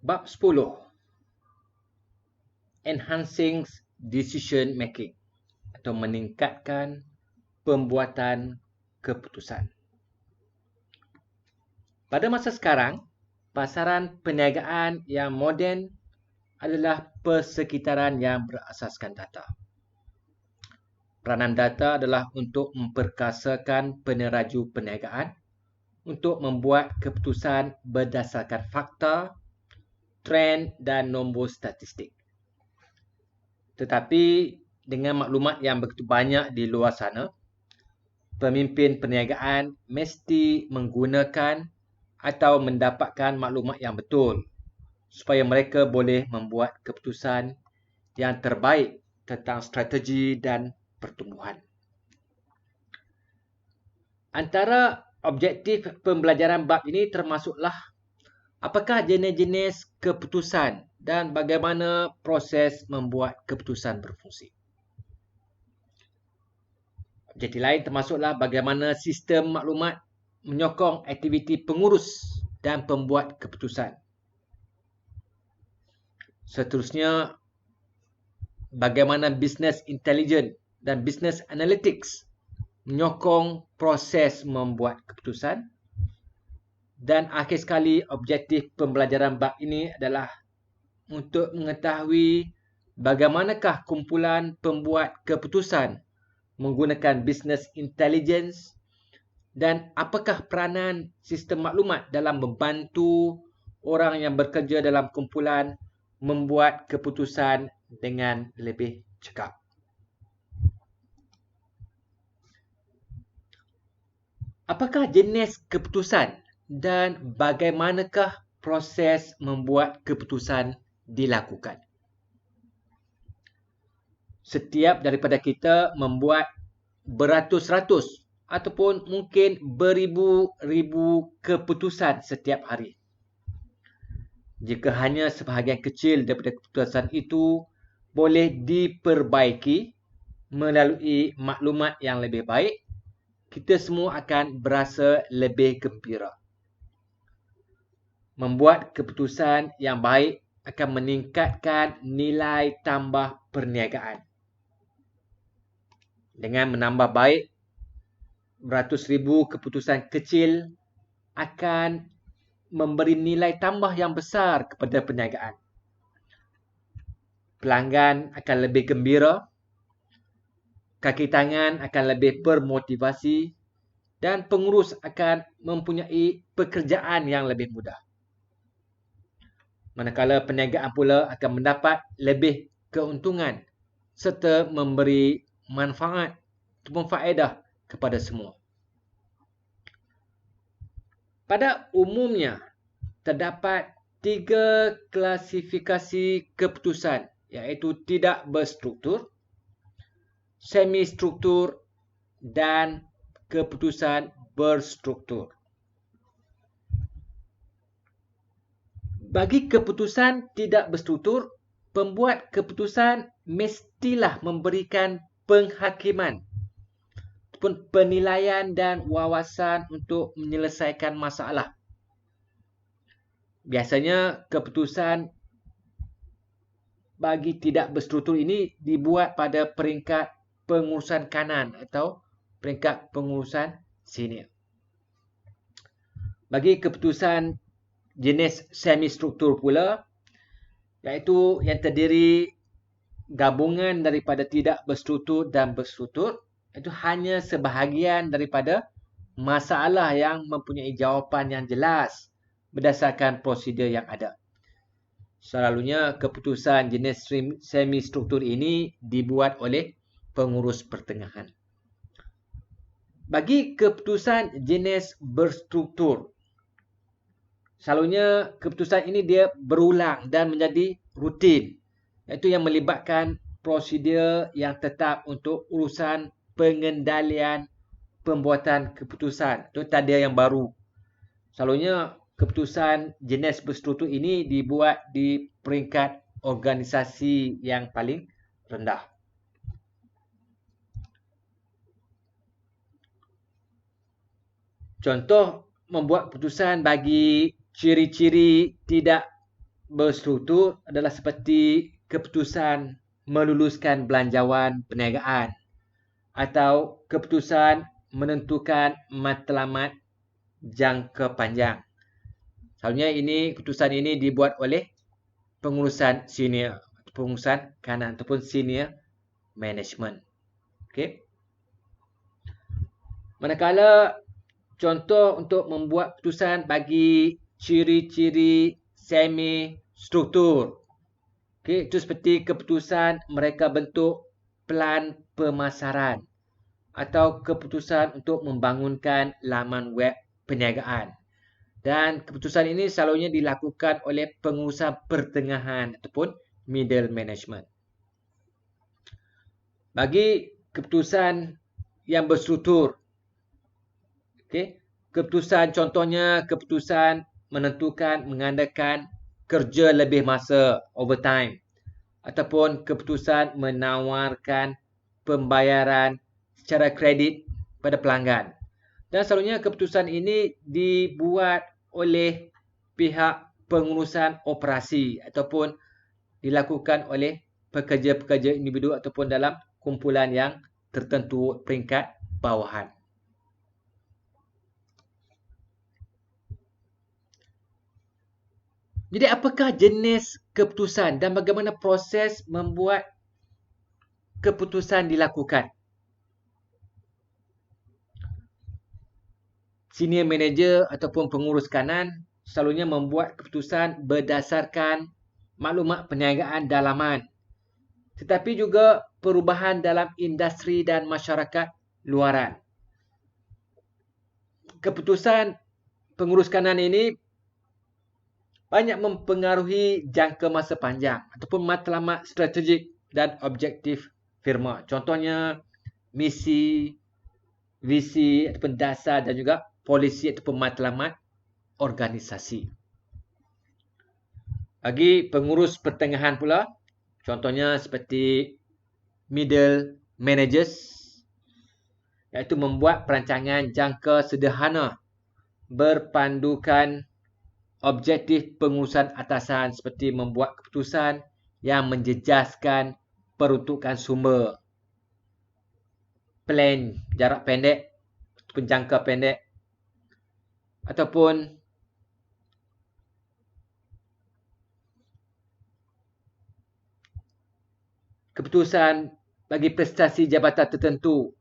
Bab 10. Enhancing decision making atau meningkatkan pembuatan keputusan. Pada masa sekarang, pasaran perniagaan yang moden adalah persekitaran yang berasaskan data. Peranan data adalah untuk memperkasakan peneraju perniagaan untuk membuat keputusan berdasarkan fakta, trend dan nombor statistik. Tetapi dengan maklumat yang begitu banyak di luar sana, pemimpin perniagaan mesti menggunakan atau mendapatkan maklumat yang betul supaya mereka boleh membuat keputusan yang terbaik tentang strategi dan pertumbuhan. Antara objektif pembelajaran bab ini termasuklah apakah jenis-jenis keputusan dan bagaimana proses membuat keputusan berfungsi. Objektif lain termasuklah bagaimana sistem maklumat menyokong aktiviti pengurus dan pembuat keputusan. Seterusnya, bagaimana business intelligence dan business analytics menyokong proses membuat keputusan. Dan akhir sekali, objektif pembelajaran bab ini adalah untuk mengetahui bagaimanakah kumpulan pembuat keputusan menggunakan business intelligence dan apakah peranan sistem maklumat dalam membantu orang yang bekerja dalam kumpulan membuat keputusan dengan lebih cekap. Apakah jenis keputusan dan bagaimanakah proses membuat keputusan dilakukan? Setiap daripada kita membuat beratus-ratus ataupun mungkin beribu-ribu keputusan setiap hari. Jika hanya sebahagian kecil daripada keputusan itu boleh diperbaiki melalui maklumat yang lebih baik, kita semua akan berasa lebih gembira. Membuat keputusan yang baik akan meningkatkan nilai tambah perniagaan. Dengan menambah baik, beratus ribu keputusan kecil akan memberi nilai tambah yang besar kepada perniagaan. Pelanggan akan lebih gembira, kaki tangan akan lebih bermotivasi dan pengurus akan mempunyai pekerjaan yang lebih mudah. Manakala perniagaan pula akan mendapat lebih keuntungan serta memberi manfaat ataupun faedah kepada semua. Pada umumnya, terdapat 3 klasifikasi keputusan iaitu tidak berstruktur, semi-struktur dan keputusan berstruktur. Bagi keputusan tidak berstruktur, pembuat keputusan mestilah memberikan penghakiman ataupun penilaian dan wawasan untuk menyelesaikan masalah. Biasanya keputusan bagi tidak berstruktur ini dibuat pada peringkat pengurusan kanan atau peringkat pengurusan senior. Bagi keputusan jenis semi-struktur pula, iaitu yang terdiri gabungan daripada tidak berstruktur dan berstruktur, itu hanya sebahagian daripada masalah yang mempunyai jawapan yang jelas berdasarkan prosedur yang ada. Selalunya keputusan jenis semi-struktur ini dibuat oleh pengurus pertengahan. Bagi keputusan jenis berstruktur, selalunya keputusan ini dia berulang dan menjadi rutin, iaitu yang melibatkan prosedur yang tetap untuk urusan pengendalian pembuatan keputusan. Itu tak ada yang baru. Selalunya keputusan jenis berstruktur ini dibuat di peringkat organisasi yang paling rendah. Contoh membuat keputusan bagi ciri-ciri tidak berstruktur adalah seperti keputusan meluluskan belanjawan perniagaan atau keputusan menentukan matlamat jangka panjang. Selalunya keputusan ini dibuat oleh pengurusan senior, pengurusan kanan ataupun senior management. Okey. Manakala contoh untuk membuat keputusan bagi ciri-ciri semi struktur. Okey, itu seperti keputusan mereka bentuk pelan pemasaran atau keputusan untuk membangunkan laman web perniagaan. Dan keputusan ini selalunya dilakukan oleh pengurusan pertengahan ataupun middle management. Bagi keputusan yang berstruktur, okey, keputusan contohnya keputusan menentukan mengadakan kerja lebih masa overtime ataupun keputusan menawarkan pembayaran secara kredit pada pelanggan. Dan selalunya keputusan ini dibuat oleh pihak pengurusan operasi ataupun dilakukan oleh pekerja-pekerja individu ataupun dalam kumpulan yang tertentu peringkat bawahan. Jadi apakah jenis keputusan dan bagaimana proses membuat keputusan dilakukan? Senior manager ataupun pengurus kanan selalunya membuat keputusan berdasarkan maklumat perniagaan dalaman, tetapi juga perubahan dalam industri dan masyarakat luaran. Keputusan pengurus kanan ini banyak mempengaruhi jangka masa panjang ataupun matlamat strategik dan objektif firma. Contohnya misi, visi ataupun dasar dan juga polisi ataupun matlamat organisasi. Bagi pengurus pertengahan pula, contohnya seperti middle managers, iaitu membuat perancangan jangka sederhana berpandukan objektif pengurusan atasan seperti membuat keputusan yang menjejaskan peruntukan sumber, plan jarak pendek ataupun jangka pendek, ataupun keputusan bagi prestasi jabatan tertentu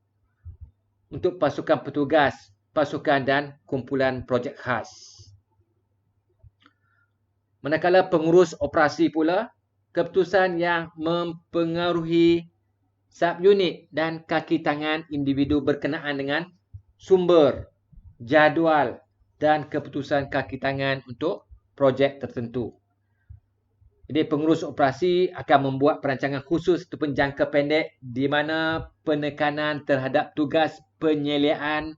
untuk pasukan petugas, pasukan dan kumpulan projek khas. Manakala pengurus operasi pula, keputusan yang mempengaruhi subunit dan kaki tangan individu berkenaan dengan sumber, jadual dan keputusan kaki tangan untuk projek tertentu. Jadi pengurus operasi akan membuat perancangan khusus ataupun jangka pendek di mana penekanan terhadap tugas penyeliaan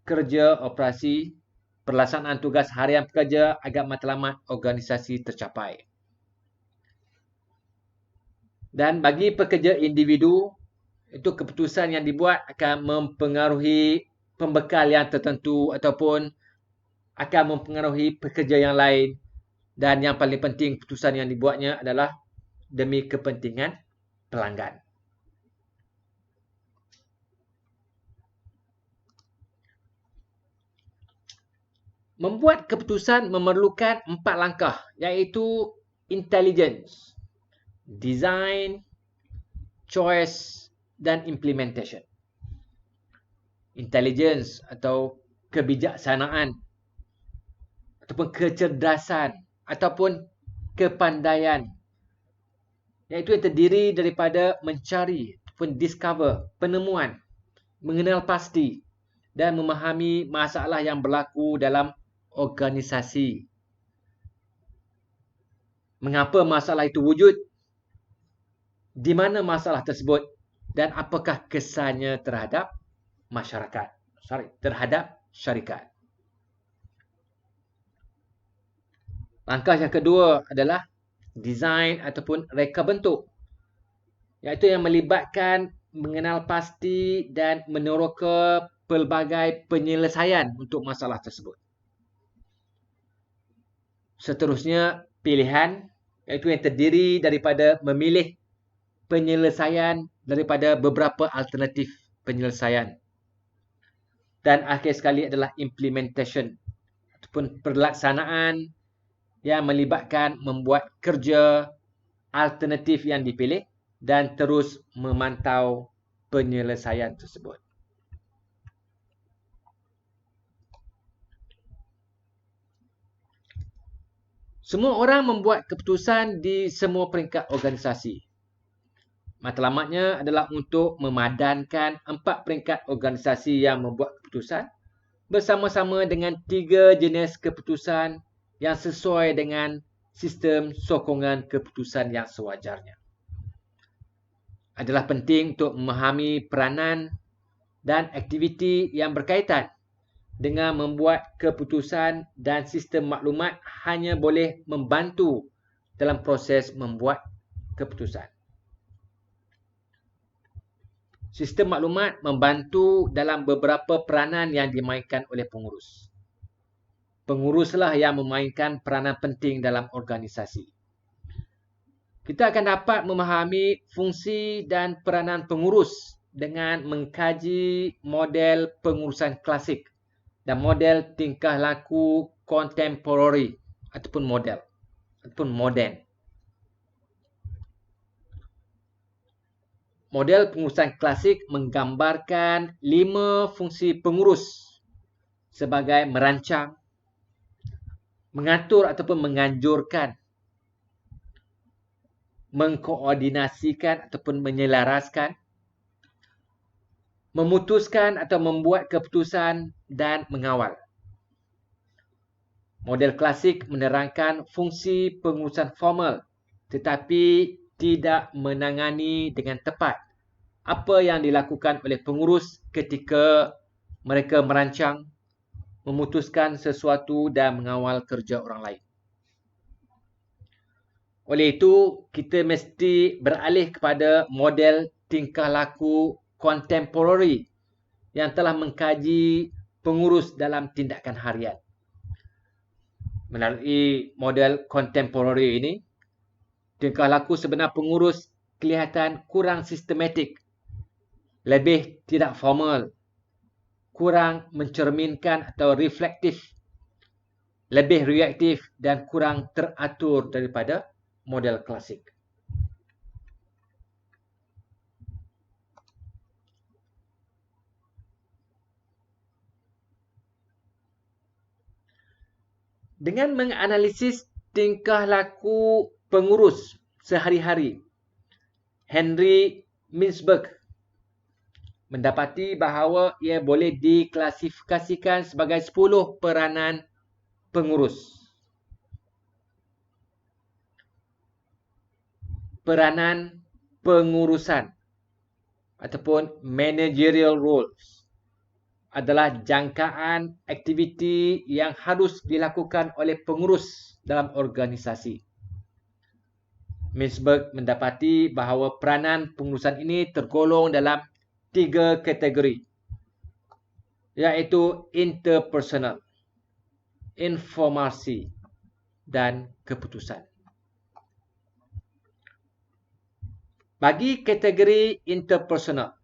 kerja operasi, pelaksanaan tugas harian pekerja agar matlamat organisasi tercapai. Dan bagi pekerja individu, itu keputusan yang dibuat akan mempengaruhi pembekal yang tertentu ataupun akan mempengaruhi pekerja yang lain. Dan yang paling penting keputusan yang dibuatnya adalah demi kepentingan pelanggan. Membuat keputusan memerlukan 4 langkah, iaitu intelligence, design, choice dan implementation. Intelligence atau kebijaksanaan ataupun kecerdasan ataupun kepandaian, iaitu yang terdiri daripada mencari ataupun discover, penemuan, mengenal pasti dan memahami masalah yang berlaku dalam organisasi. Mengapa masalah itu wujud? Di mana masalah tersebut dan apakah kesannya terhadap masyarakat, terhadap syarikat. Langkah yang kedua adalah design ataupun reka bentuk, iaitu yang melibatkan mengenal pasti dan meneroka pelbagai penyelesaian untuk masalah tersebut. Seterusnya, pilihan, iaitu yang terdiri daripada memilih penyelesaian daripada beberapa alternatif penyelesaian. Dan akhir sekali adalah implementation ataupun pelaksanaan yang melibatkan membuat kerja alternatif yang dipilih dan terus memantau penyelesaian tersebut. Semua orang membuat keputusan di semua peringkat organisasi. Matlamatnya adalah untuk memadankan 4 peringkat organisasi yang membuat keputusan bersama-sama dengan 3 jenis keputusan yang sesuai dengan sistem sokongan keputusan yang sewajarnya. Adalah penting untuk memahami peranan dan aktiviti yang berkaitan dengan membuat keputusan, dan sistem maklumat hanya boleh membantu dalam proses membuat keputusan. Sistem maklumat membantu dalam beberapa peranan yang dimainkan oleh pengurus. Penguruslah yang memainkan peranan penting dalam organisasi. Kita akan dapat memahami fungsi dan peranan pengurus dengan mengkaji model pengurusan klasik dan model tingkah laku contemporary ataupun moden. Model pengurusan klasik menggambarkan 5 fungsi pengurus sebagai merancang, mengatur ataupun menganjurkan, mengkoordinasikan ataupun menyelaraskan, memutuskan atau membuat keputusan, dan mengawal. Model klasik menerangkan fungsi pengurusan formal tetapi tidak menangani dengan tepat apa yang dilakukan oleh pengurus ketika mereka merancang, memutuskan sesuatu dan mengawal kerja orang lain. Oleh itu, kita mesti beralih kepada model tingkah laku contemporary yang telah mengkaji pengurus dalam tindakan harian. Melalui model contemporary ini, tingkah laku sebenar pengurus kelihatan kurang sistematik, lebih tidak formal, kurang mencerminkan atau reflektif, lebih reaktif dan kurang teratur daripada model klasik. Dengan menganalisis tingkah laku pengurus sehari-hari, Henry Mintzberg mendapati bahawa ia boleh diklasifikasikan sebagai 10 peranan pengurus. Peranan pengurusan ataupun managerial roles adalah jangkaan aktiviti yang harus dilakukan oleh pengurus dalam organisasi. Mintzberg mendapati bahawa peranan pengurusan ini tergolong dalam 3 kategori, iaitu interpersonal, informasi, dan keputusan. Bagi kategori interpersonal,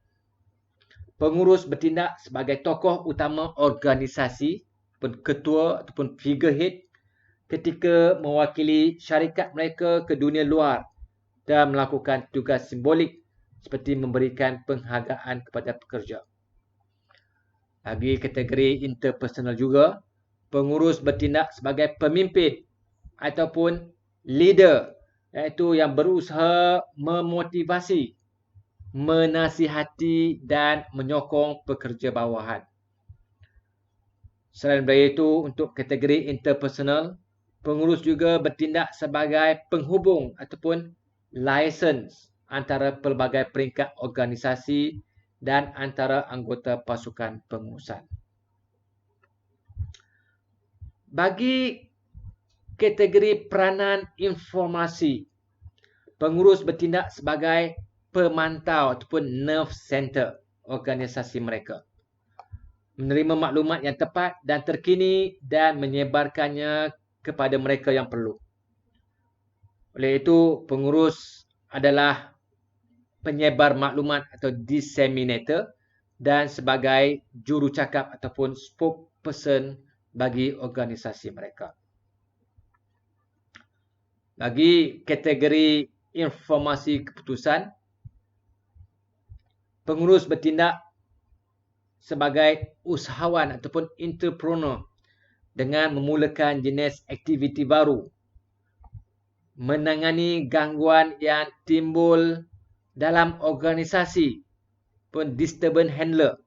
pengurus bertindak sebagai tokoh utama organisasi, ketua ataupun figurehead ketika mewakili syarikat mereka ke dunia luar dan melakukan tugas simbolik seperti memberikan penghargaan kepada pekerja. Bagi kategori interpersonal juga, pengurus bertindak sebagai pemimpin ataupun leader, iaitu yang berusaha memotivasi, menasihati dan menyokong pekerja bawahan. Selain daripada itu, untuk kategori interpersonal, pengurus juga bertindak sebagai penghubung ataupun liaisons antara pelbagai peringkat organisasi dan antara anggota pasukan pengurusan. Bagi kategori peranan informasi, pengurus bertindak sebagai pemantau ataupun nerve center organisasi mereka, menerima maklumat yang tepat dan terkini dan menyebarkannya kepada mereka yang perlu. Oleh itu, pengurus adalah penyebar maklumat atau disseminator dan sebagai jurucakap ataupun spokesperson bagi organisasi mereka. Bagi kategori informasi keputusan, pengurus bertindak sebagai usahawan ataupun entrepreneur dengan memulakan jenis aktiviti baru, menangani gangguan yang timbul dalam organisasi, pun disturbance handler,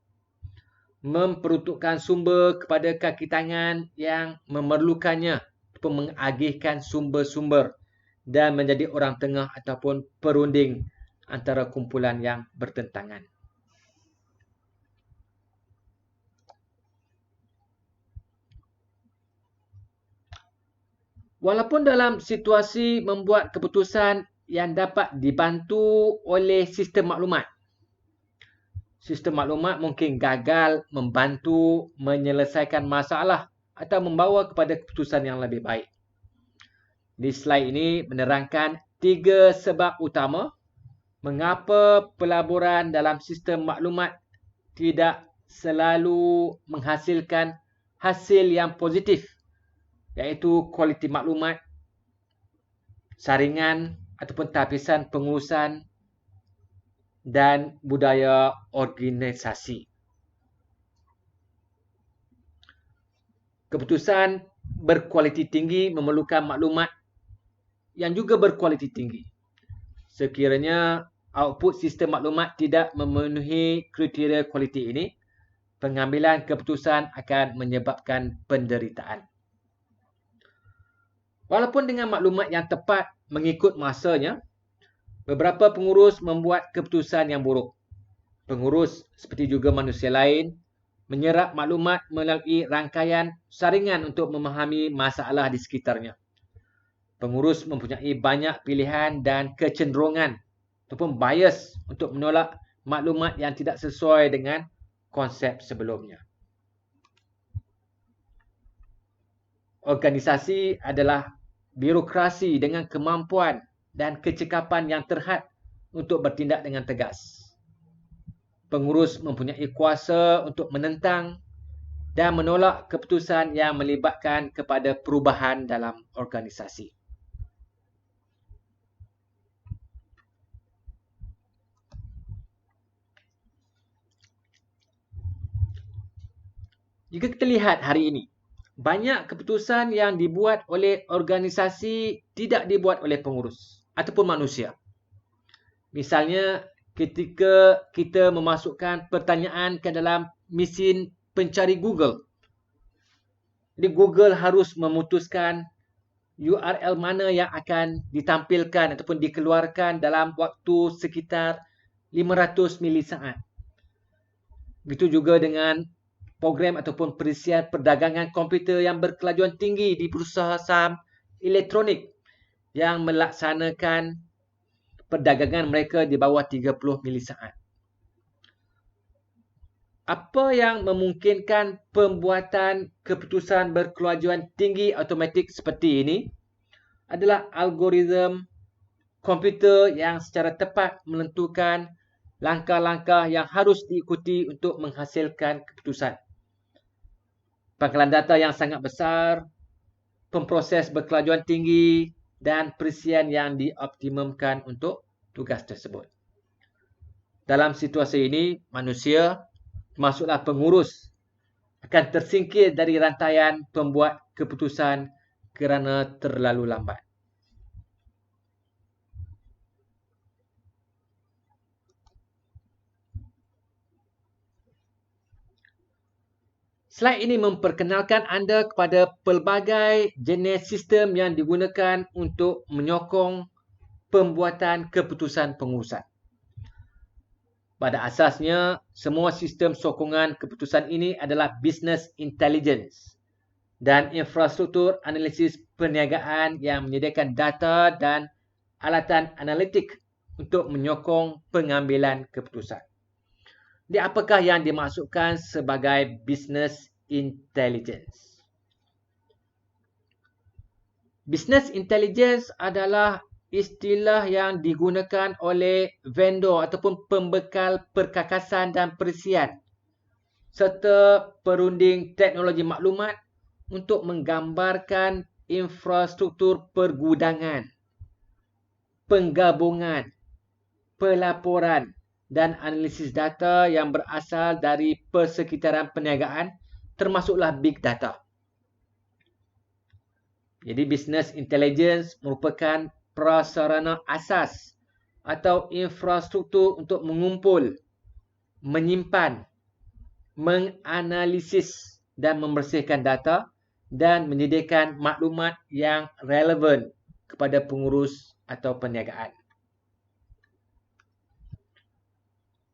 memperuntukkan sumber kepada kaki tangan yang memerlukannya ataupun mengagihkan sumber-sumber dan menjadi orang tengah ataupun perunding antara kumpulan yang bertentangan. Walaupun dalam situasi membuat keputusan yang dapat dibantu oleh sistem maklumat, sistem maklumat mungkin gagal membantu menyelesaikan masalah atau membawa kepada keputusan yang lebih baik. Di slide ini menerangkan 3 sebab utama mengapa pelaburan dalam sistem maklumat tidak selalu menghasilkan hasil yang positif, iaitu kualiti maklumat, saringan ataupun tapisan pengurusan dan budaya organisasi. Keputusan berkualiti tinggi memerlukan maklumat yang juga berkualiti tinggi. Sekiranya output sistem maklumat tidak memenuhi kriteria kualiti ini, pengambilan keputusan akan menyebabkan penderitaan. Walaupun dengan maklumat yang tepat mengikut masanya, beberapa pengurus membuat keputusan yang buruk. Pengurus, seperti juga manusia lain, menyerap maklumat melalui rangkaian saringan untuk memahami masalah di sekitarnya. Pengurus mempunyai banyak pilihan dan kecenderungan ataupun bias untuk menolak maklumat yang tidak sesuai dengan konsep sebelumnya. Organisasi adalah birokrasi dengan kemampuan dan kecekapan yang terhad untuk bertindak dengan tegas. Pengurus mempunyai kuasa untuk menentang dan menolak keputusan yang melibatkan kepada perubahan dalam organisasi. Jika kita lihat hari ini, banyak keputusan yang dibuat oleh organisasi tidak dibuat oleh pengurus ataupun manusia. Misalnya, ketika kita memasukkan pertanyaan ke dalam mesin pencari Google, jadi Google harus memutuskan URL mana yang akan ditampilkan ataupun dikeluarkan dalam waktu sekitar 500 milisaat. Begitu juga dengan program ataupun perisian perdagangan komputer yang berkelajuan tinggi di perusahaan saham elektronik yang melaksanakan perdagangan mereka di bawah 30 milisaat. Apa yang memungkinkan pembuatan keputusan berkelajuan tinggi automatik seperti ini adalah algoritma komputer yang secara tepat menentukan langkah-langkah yang harus diikuti untuk menghasilkan keputusan. Pangkalan data yang sangat besar, pemproses berkelajuan tinggi dan perisian yang dioptimumkan untuk tugas tersebut. Dalam situasi ini, manusia, termasuklah pengurus, akan tersingkir dari rantaian pembuat keputusan kerana terlalu lambat. Slide ini memperkenalkan anda kepada pelbagai jenis sistem yang digunakan untuk menyokong pembuatan keputusan pengurusan. Pada asasnya, semua sistem sokongan keputusan ini adalah business intelligence dan infrastruktur analisis perniagaan yang menyediakan data dan alatan analitik untuk menyokong pengambilan keputusan. Jadi apakah yang dimaksudkan sebagai business intelligence? Business intelligence adalah istilah yang digunakan oleh vendor ataupun pembekal perkakasan dan perisian serta perunding teknologi maklumat untuk menggambarkan infrastruktur pergudangan, penggabungan, pelaporan dan analisis data yang berasal dari persekitaran perniagaan termasuklah big data. Jadi business intelligence merupakan prasarana asas atau infrastruktur untuk mengumpul, menyimpan, menganalisis dan membersihkan data dan menyediakan maklumat yang relevan kepada pengurus atau perniagaan.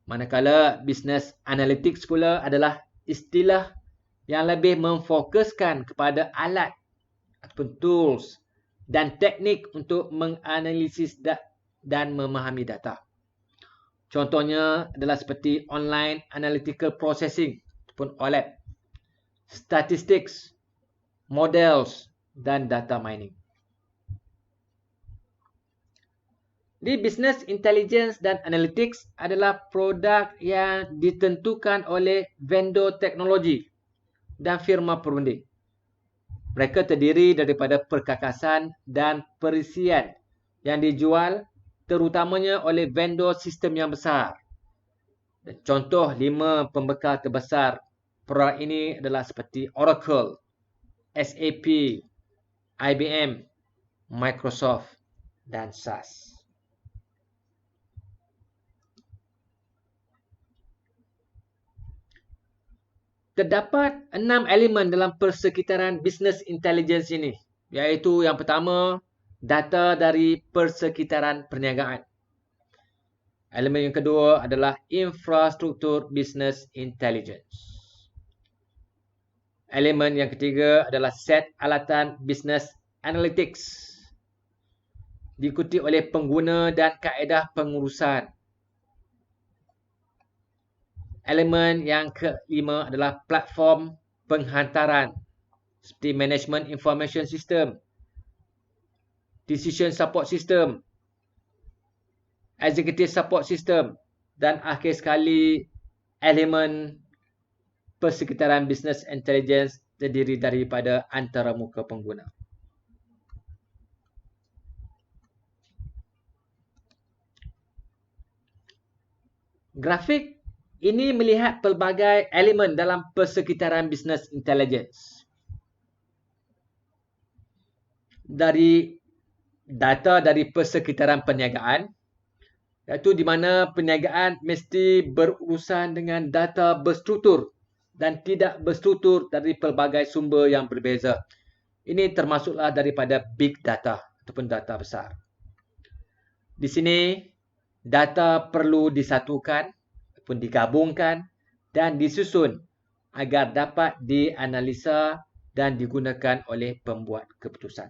Manakala business analytics pula adalah istilah yang lebih memfokuskan kepada alat ataupun tools dan teknik untuk menganalisis dan memahami data. Contohnya adalah seperti online analytical processing ataupun OLAP, statistics, models dan data mining. Di business intelligence dan analytics adalah produk yang ditentukan oleh vendor teknologi dan firma perunding. Mereka terdiri daripada perkakasan dan perisian yang dijual terutamanya oleh vendor sistem yang besar. Contoh 5 pembekal terbesar produk ini adalah seperti Oracle, SAP, IBM, Microsoft dan SAS. Terdapat 6 elemen dalam persekitaran business intelligence ini, iaitu yang pertama, data dari persekitaran perniagaan. Elemen yang kedua adalah infrastruktur business intelligence. Elemen yang ketiga adalah set alatan business analytics, diikuti oleh pengguna dan kaedah pengurusan. Elemen yang kelima adalah platform penghantaran seperti management information system, decision support system, executive support system dan akhir sekali elemen persekitaran business intelligence terdiri daripada antaramuka pengguna. Grafik ini melihat pelbagai elemen dalam persekitaran business intelligence. Dari data dari persekitaran perniagaan, iaitu di mana perniagaan mesti berurusan dengan data berstruktur dan tidak berstruktur dari pelbagai sumber yang berbeza. Ini termasuklah daripada big data ataupun data besar. Di sini, data perlu disatukan pun digabungkan dan disusun agar dapat dianalisa dan digunakan oleh pembuat keputusan.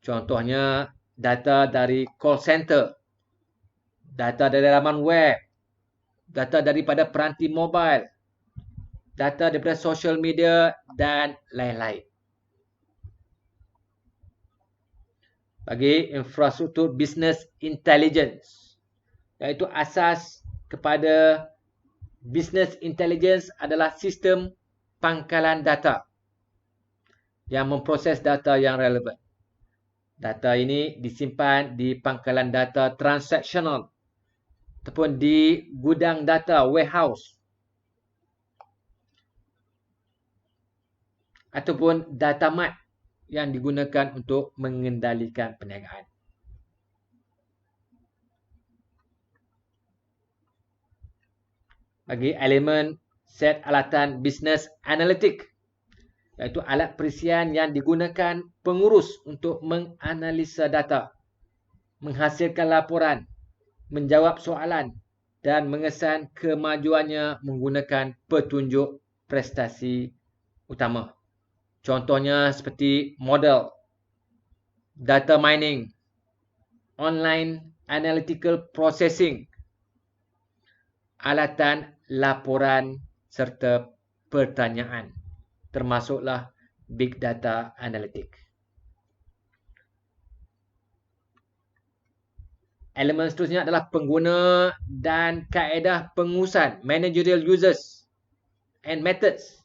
Contohnya, data dari call center, data dari laman web, data daripada peranti mobile, data daripada social media dan lain-lain. Bagi infrastruktur business intelligence, iaitu asas kepada business intelligence adalah sistem pangkalan data yang memproses data yang relevan. Data ini disimpan di pangkalan data transaksional ataupun di gudang data warehouse ataupun data mart yang digunakan untuk mengendalikan perniagaan. Bagi elemen set alatan business analytic, iaitu alat perisian yang digunakan pengurus untuk menganalisa data, menghasilkan laporan, menjawab soalan dan mengesan kemajuannya menggunakan petunjuk prestasi utama. Contohnya seperti model, data mining, online analytical processing, alatan laporan serta pertanyaan, termasuklah big data analytic. Elemen seterusnya adalah pengguna dan kaedah pengurusan, managerial users and methods.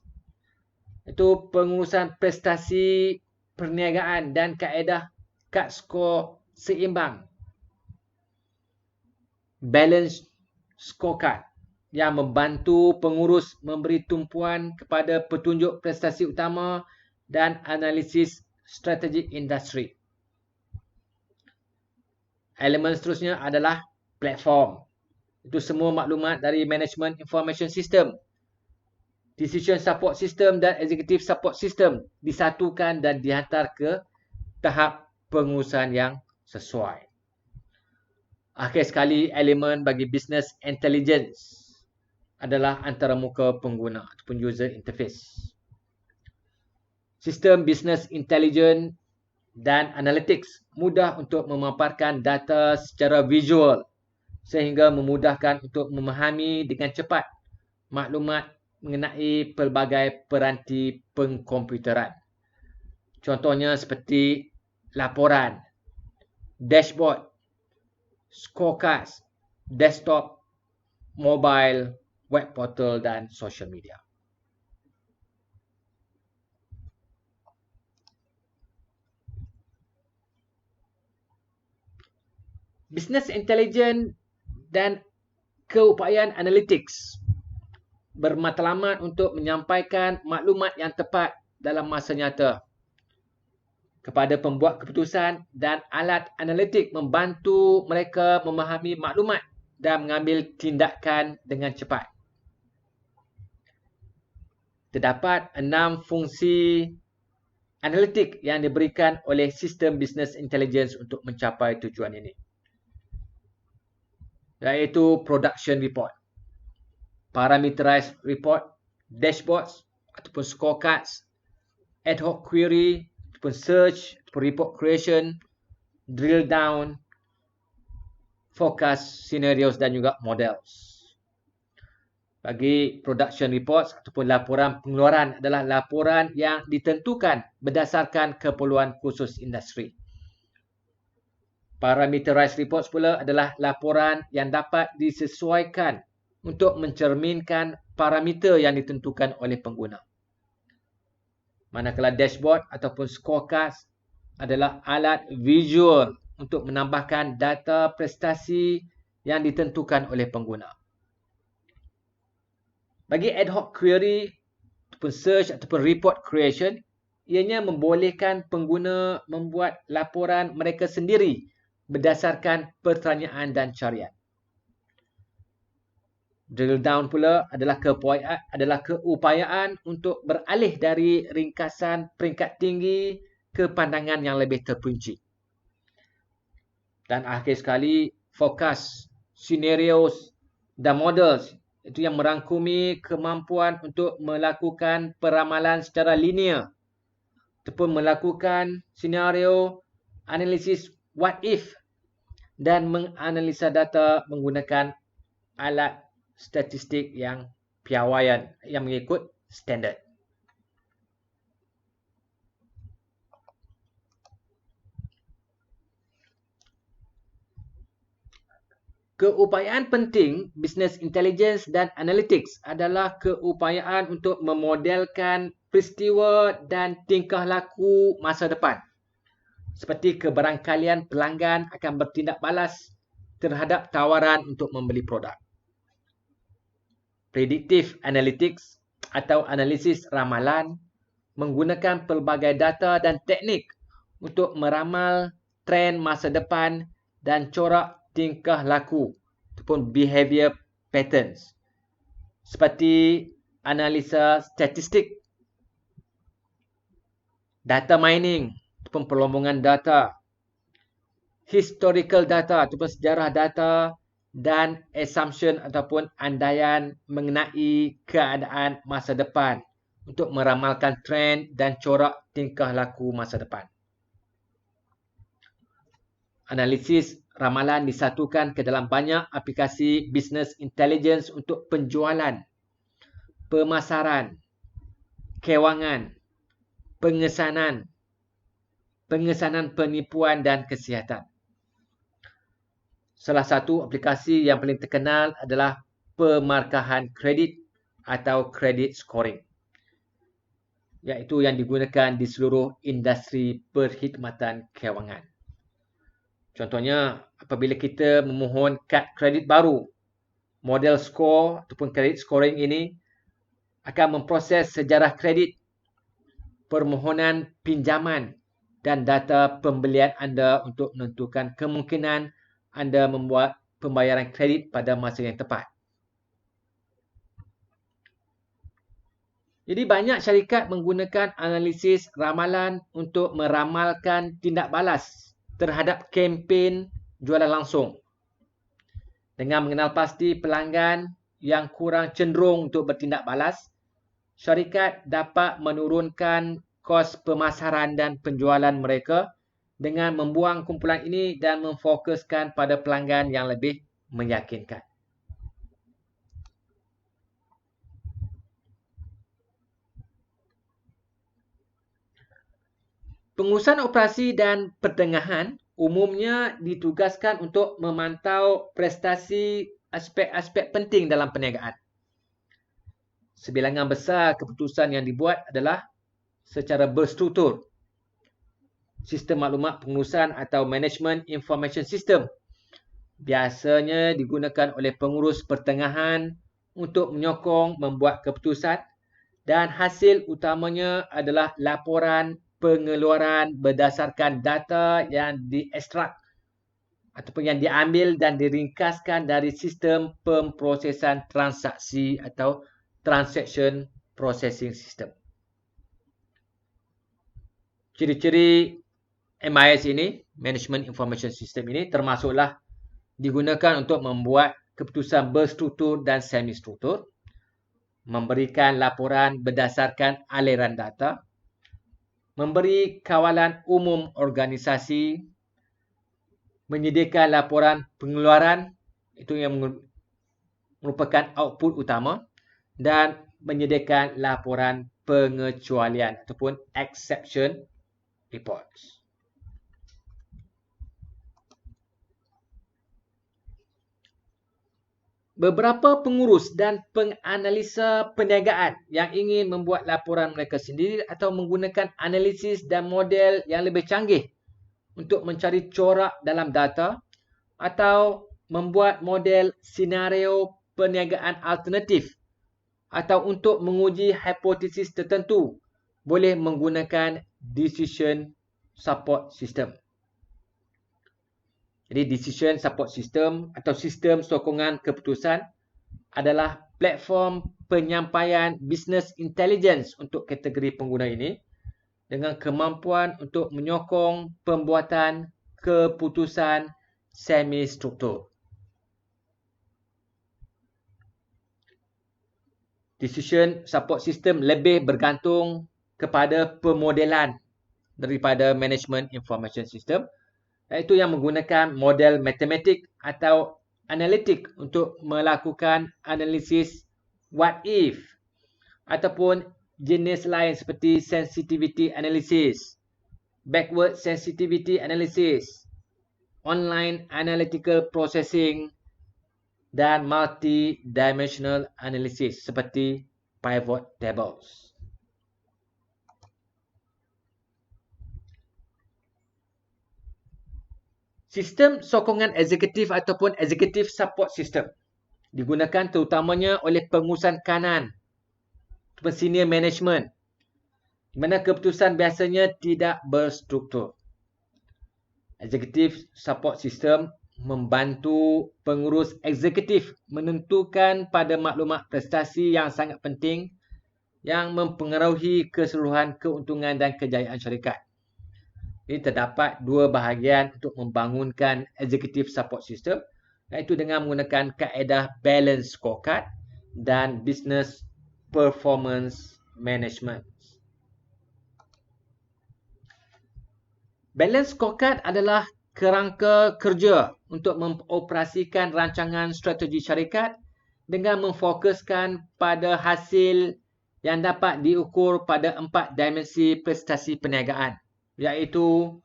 Itu pengurusan prestasi perniagaan dan kaedah kad skor seimbang, balance scorecard, yang membantu pengurus memberi tumpuan kepada petunjuk prestasi utama dan analisis strategi industri. Elemen seterusnya adalah platform. Itu semua maklumat dari management information system, decision support system dan executive support system disatukan dan dihantar ke tahap pengurusan yang sesuai. Akhir sekali, elemen bagi business intelligence adalah antaramuka pengguna ataupun user interface. Sistem business intelligence dan analytics mudah untuk memaparkan data secara visual sehingga memudahkan untuk memahami dengan cepat maklumat mengenai pelbagai peranti pengkomputeran. Contohnya seperti laporan, dashboard, scorecards, desktop, mobile, web portal dan social media. Business intelligence dan keupayaan analytics bermatlamat untuk menyampaikan maklumat yang tepat dalam masa nyata kepada pembuat keputusan, dan alat analitik membantu mereka memahami maklumat dan mengambil tindakan dengan cepat. Terdapat 6 fungsi analitik yang diberikan oleh sistem business intelligence untuk mencapai tujuan ini, iaitu production report, parameterized report, dashboards ataupun scorecards, ad hoc query ataupun search ataupun report creation, drill down, forecast, scenarios dan juga models. Bagi production reports ataupun laporan pengeluaran adalah laporan yang ditentukan berdasarkan keperluan khusus industri. Parameterized reports pula adalah laporan yang dapat disesuaikan untuk mencerminkan parameter yang ditentukan oleh pengguna. Manakala dashboard ataupun scorecards adalah alat visual untuk menambahkan data prestasi yang ditentukan oleh pengguna. Bagi ad hoc query ataupun search ataupun report creation, ianya membolehkan pengguna membuat laporan mereka sendiri berdasarkan pertanyaan dan carian. Drill down pula adalah keupayaan untuk beralih dari ringkasan peringkat tinggi ke pandangan yang lebih terperinci. Dan akhir sekali, forecast, scenarios dan models, itu yang merangkumi kemampuan untuk melakukan peramalan secara linear ataupun melakukan senario analisis what if dan menganalisa data menggunakan alat statistik yang piawaian yang mengikut standard. Keupayaan penting business intelligence dan analytics adalah keupayaan untuk memodelkan peristiwa dan tingkah laku masa depan, seperti kebarangkalian pelanggan akan bertindak balas terhadap tawaran untuk membeli produk. Predictive analytics atau analisis ramalan menggunakan pelbagai data dan teknik untuk meramal trend masa depan dan corak tingkah laku ataupun behavior patterns, seperti analisa statistik, data mining ataupun perlombongan data, historical data ataupun sejarah data, dan assumption ataupun andaian mengenai keadaan masa depan untuk meramalkan trend dan corak tingkah laku masa depan. Analisis ramalan disatukan ke dalam banyak aplikasi business intelligence untuk penjualan, pemasaran, kewangan, pengesanan penipuan dan kesihatan. Salah satu aplikasi yang paling terkenal adalah pemarkahan kredit atau credit scoring, iaitu yang digunakan di seluruh industri perkhidmatan kewangan. Contohnya, apabila kita memohon kad kredit baru, model score ataupun credit scoring ini akan memproses sejarah kredit, permohonan pinjaman dan data pembelian anda untuk menentukan kemungkinan anda membuat pembayaran kredit pada masa yang tepat. Jadi banyak syarikat menggunakan analisis ramalan untuk meramalkan tindak balas terhadap kempen jualan langsung. Dengan mengenal pasti pelanggan yang kurang cenderung untuk bertindak balas, syarikat dapat menurunkan kos pemasaran dan penjualan mereka dengan membuang kumpulan ini dan memfokuskan pada pelanggan yang lebih meyakinkan. Pengurusan operasi dan pertengahan umumnya ditugaskan untuk memantau prestasi aspek-aspek penting dalam perniagaan. Sebilangan besar keputusan yang dibuat adalah secara berstruktur. Sistem maklumat pengurusan atau Management Information System biasanya digunakan oleh pengurus pertengahan untuk menyokong membuat keputusan dan hasil utamanya adalah laporan pengeluaran berdasarkan data yang diekstrak ataupun yang diambil dan diringkaskan dari sistem pemprosesan transaksi atau Transaction Processing System. Ciri-ciri MIS ini, Management Information System ini, termasuklah digunakan untuk membuat keputusan berstruktur dan semi-struktur, memberikan laporan berdasarkan aliran data, memberi kawalan umum organisasi, menyediakan laporan pengeluaran, itu yang merupakan output utama, dan menyediakan laporan pengecualian ataupun exception reports. Beberapa pengurus dan penganalisa perniagaan yang ingin membuat laporan mereka sendiri atau menggunakan analisis dan model yang lebih canggih untuk mencari corak dalam data atau membuat model senario perniagaan alternatif atau untuk menguji hipotesis tertentu boleh menggunakan decision support system. Jadi decision support system atau sistem sokongan keputusan adalah platform penyampaian business intelligence untuk kategori pengguna ini dengan kemampuan untuk menyokong pembuatan keputusan semi-struktur. Decision support system lebih bergantung kepada pemodelan daripada management information system, iaitu yang menggunakan model matematik atau analitik untuk melakukan analisis what if ataupun jenis lain seperti sensitivity analysis, backward sensitivity analysis, online analytical processing, dan multi-dimensional analysis seperti pivot tables. Sistem sokongan eksekutif ataupun executive support system digunakan terutamanya oleh pengurusan kanan ataupun senior management, di mana keputusan biasanya tidak berstruktur. Executive support system membantu pengurus eksekutif menentukan pada maklumat prestasi yang sangat penting yang mempengaruhi keseluruhan keuntungan dan kejayaan syarikat. Ini terdapat dua bahagian untuk membangunkan executive support system, iaitu dengan menggunakan kaedah balance scorecard dan business performance management. Balance scorecard adalah kerangka kerja untuk mengoperasikan rancangan strategi syarikat dengan memfokuskan pada hasil yang dapat diukur pada 4 dimensi prestasi perniagaan, iaitu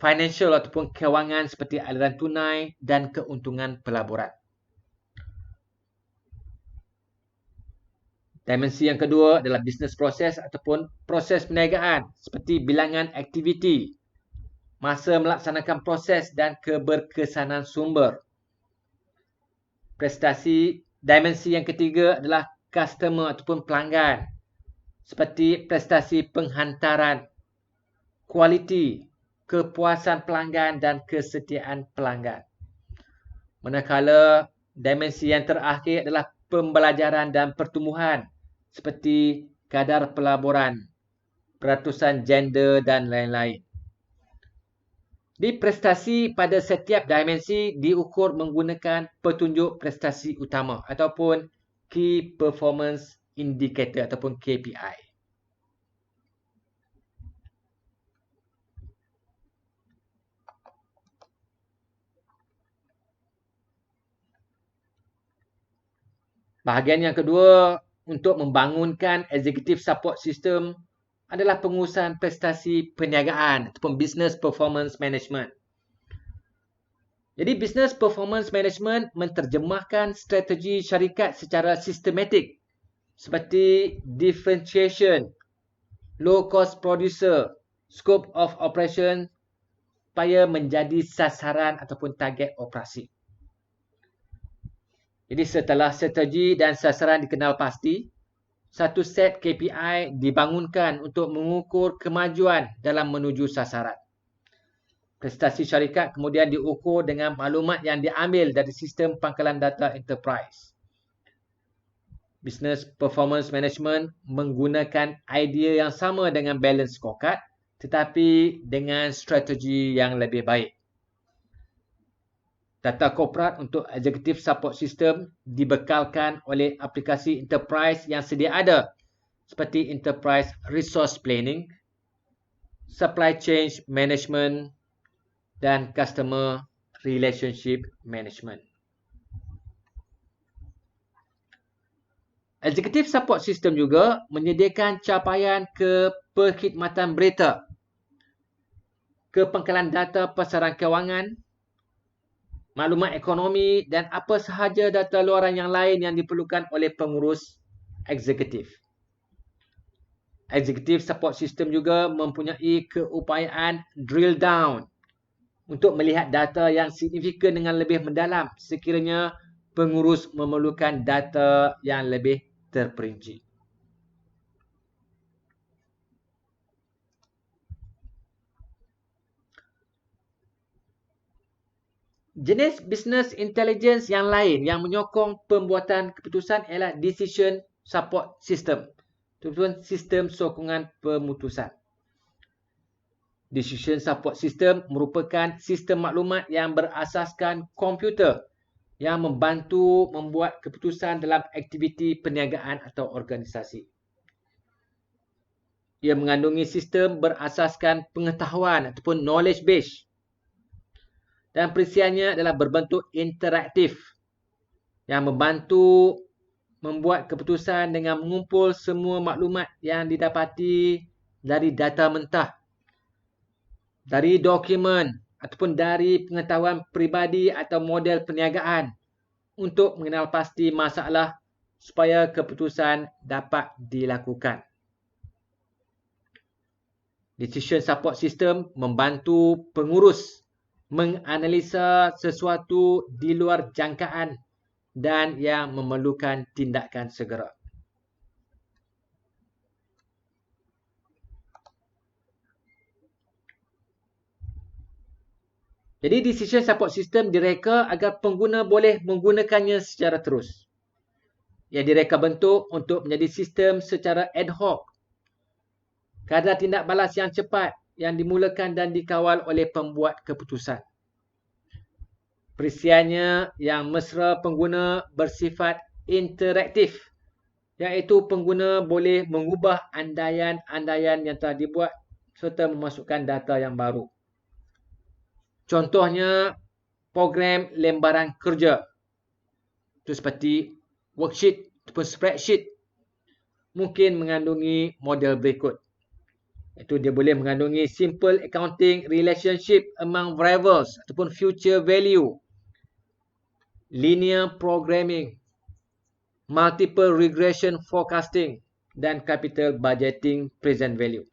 financial ataupun kewangan seperti aliran tunai dan keuntungan pelaburan. Dimensi yang kedua adalah business proses ataupun proses perniagaan seperti bilangan aktiviti, masa melaksanakan proses dan keberkesanan sumber. Dimensi yang ketiga adalah customer ataupun pelanggan seperti prestasi penghantaran, kualiti, kepuasan pelanggan dan kesetiaan pelanggan. Manakala dimensi yang terakhir adalah pembelajaran dan pertumbuhan seperti kadar pelaburan, peratusan gender dan lain-lain. Di prestasi pada setiap dimensi diukur menggunakan petunjuk prestasi utama ataupun Key Performance Indicator ataupun KPI. Bahagian yang kedua untuk membangunkan executive support system adalah pengurusan prestasi perniagaan ataupun business performance management. Jadi business performance management menterjemahkan strategi syarikat secara sistematik seperti differentiation, low cost producer, scope of operation supaya menjadi sasaran ataupun target operasi. Jadi setelah strategi dan sasaran dikenal pasti, satu set KPI dibangunkan untuk mengukur kemajuan dalam menuju sasaran. Prestasi syarikat kemudian diukur dengan maklumat yang diambil dari sistem pangkalan data enterprise. Business Performance Management menggunakan idea yang sama dengan balance scorecard tetapi dengan strategi yang lebih baik. Data korporat untuk executive support system dibekalkan oleh aplikasi enterprise yang sedia ada seperti enterprise resource planning, supply chain management dan customer relationship management. Executive support system juga menyediakan capaian ke perkhidmatan berita, ke pangkalan data pasaran kewangan, maklumat ekonomi dan apa sahaja data luaran yang lain yang diperlukan oleh pengurus eksekutif. Executive support system juga mempunyai keupayaan drill down untuk melihat data yang signifikan dengan lebih mendalam sekiranya pengurus memerlukan data yang lebih terperinci. Jenis business intelligence yang lain yang menyokong pembuatan keputusan ialah decision support system, ataupun sistem sokongan pemutusan. Decision support system merupakan sistem maklumat yang berasaskan komputer yang membantu membuat keputusan dalam aktiviti perniagaan atau organisasi. Ia mengandungi sistem berasaskan pengetahuan ataupun knowledge base. Dan perisiannya adalah berbentuk interaktif yang membantu membuat keputusan dengan mengumpul semua maklumat yang didapati dari data mentah, dari dokumen ataupun dari pengetahuan peribadi atau model perniagaan untuk mengenal pasti masalah supaya keputusan dapat dilakukan. Decision support system membantu pengurus menganalisa sesuatu di luar jangkaan dan yang memerlukan tindakan segera. Jadi decision support system direka agar pengguna boleh menggunakannya secara terus. Ia direka bentuk untuk menjadi sistem secara ad hoc. Kadar tindak balas yang cepat yang dimulakan dan dikawal oleh pembuat keputusan. Perisiannya yang mesra pengguna bersifat interaktif, iaitu pengguna boleh mengubah andaian-andaian yang telah dibuat serta memasukkan data yang baru. Contohnya, program lembaran kerja. Itu seperti worksheet ataupun spreadsheet mungkin mengandungi model berikut. Iaitu dia boleh mengandungi simple accounting relationship among variables ataupun future value, linear programming, multiple regression forecasting dan capital budgeting present value.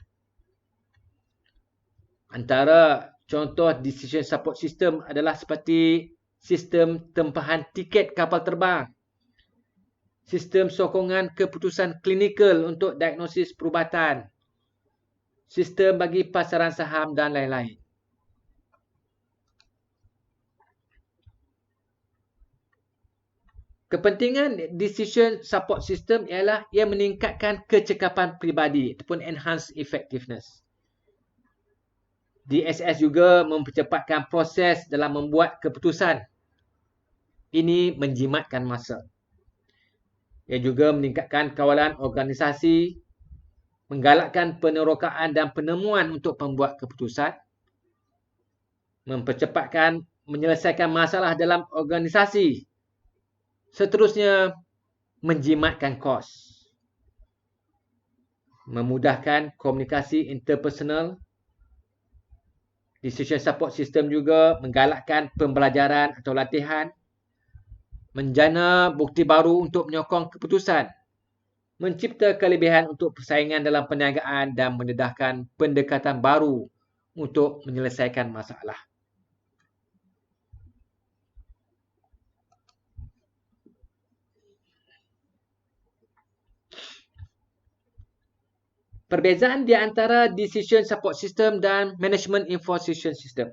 Antara contoh decision support system adalah seperti sistem tempahan tiket kapal terbang, sistem sokongan keputusan klinikal untuk diagnosis perubatan, sistem bagi pasaran saham dan lain-lain. Kepentingan decision support system ialah ia meningkatkan kecekapan peribadi ataupun enhance effectiveness. DSS juga mempercepatkan proses dalam membuat keputusan. Ini menjimatkan masa. Ia juga meningkatkan kawalan organisasi, menggalakkan penerokaan dan penemuan untuk pembuat keputusan, mempercepatkan menyelesaikan masalah dalam organisasi, seterusnya menjimatkan kos, memudahkan komunikasi interpersonal. Decision support system juga menggalakkan pembelajaran atau latihan, menjana bukti baru untuk menyokong keputusan, mencipta kelebihan untuk persaingan dalam perniagaan dan mendedahkan pendekatan baru untuk menyelesaikan masalah. Perbezaan di antara decision support system dan management information system.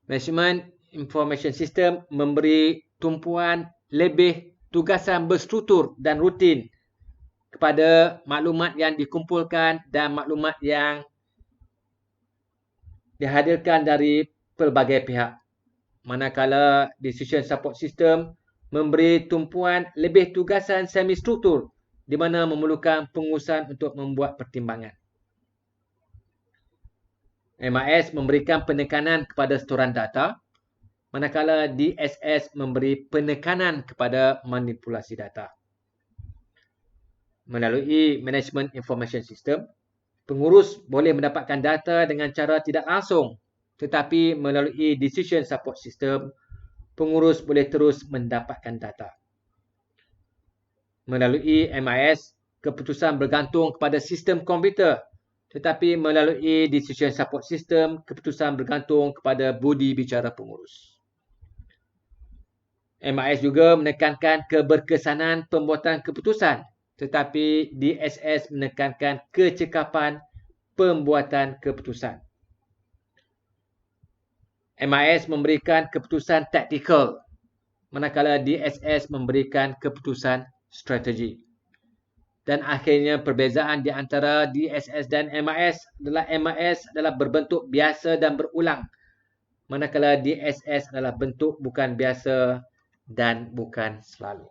Management information system memberi tumpuan lebih tugasan berstruktur dan rutin kepada maklumat yang dikumpulkan dan maklumat yang dihadirkan dari pelbagai pihak. Manakala decision support system memberi tumpuan lebih tugasan semi struktur di mana memerlukan pengurusan untuk membuat pertimbangan. MIS memberikan penekanan kepada storan data, manakala DSS memberi penekanan kepada manipulasi data. Melalui Management Information System, pengurus boleh mendapatkan data dengan cara tidak langsung, tetapi melalui Decision Support System, pengurus boleh terus mendapatkan data. Melalui MIS, keputusan bergantung kepada sistem komputer, tetapi melalui Decision Support System, keputusan bergantung kepada budi bicara pengurus. MIS juga menekankan keberkesanan pembuatan keputusan, tetapi DSS menekankan kecekapan pembuatan keputusan. MIS memberikan keputusan taktikal, manakala DSS memberikan keputusan strategi. Dan akhirnya perbezaan di antara DSS dan MIS adalah berbentuk biasa dan berulang, manakala DSS adalah bentuk bukan biasa dan bukan selalu.